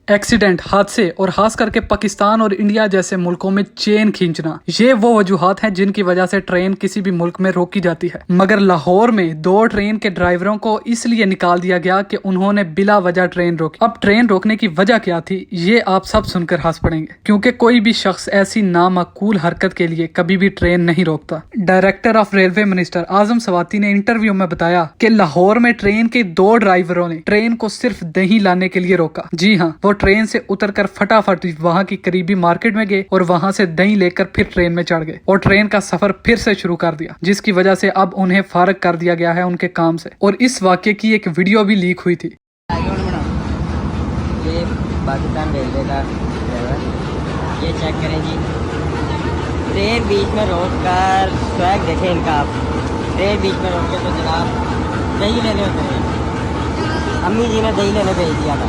Accident, हादसे और खास करके पाकिस्तान और इंडिया जैसे मुल्कों में चेन खींचना, ये वो वजूहात हैं जिनकी वजह से ट्रेन किसी भी मुल्क में रोकी जाती है। मगर लाहौर में 2 ट्रेन के ड्राइवरों को इसलिए निकाल दिया गया कि उन्होंने बिला वजह ट्रेन रोकी। अब ट्रेन रोकने की वजह क्या थी, ये आप सब सुनकर हंस पड़ेंगे, क्योंकि कोई भी शख्स ऐसी नामाकूल हरकत के लिए कभी भी ट्रेन नहीं रोकता। डायरेक्टर ऑफ रेलवे मिनिस्टर आजम सवाती ने इंटरव्यू में बताया कि लाहौर में ट्रेन के 2 ड्राइवरों ने ट्रेन को सिर्फ दही लाने के लिए रोका। जी हाँ, वो ट्रेन से उतरकर फटाफट वहां की करीबी मार्केट में गए और वहां से दही लेकर फिर ट्रेन में चढ़ गए और ट्रेन का सफर फिर से शुरू कर दिया, जिसकी वजह से अब उन्हें फारग कर दिया गया है उनके काम से। और इस वाक्य की एक वीडियो भी लीक हुई थी। ये पाकिस्तान रेलवे का ड्राइवर, ये चेक करें जी, ट्रेन बीच में रोक कर स्वैग देखें इनका। आप ट्रेन बीच में रोक के तो जनाब दही लेने उतरे, अम्मी जी ने दही लेने भेज दिया था।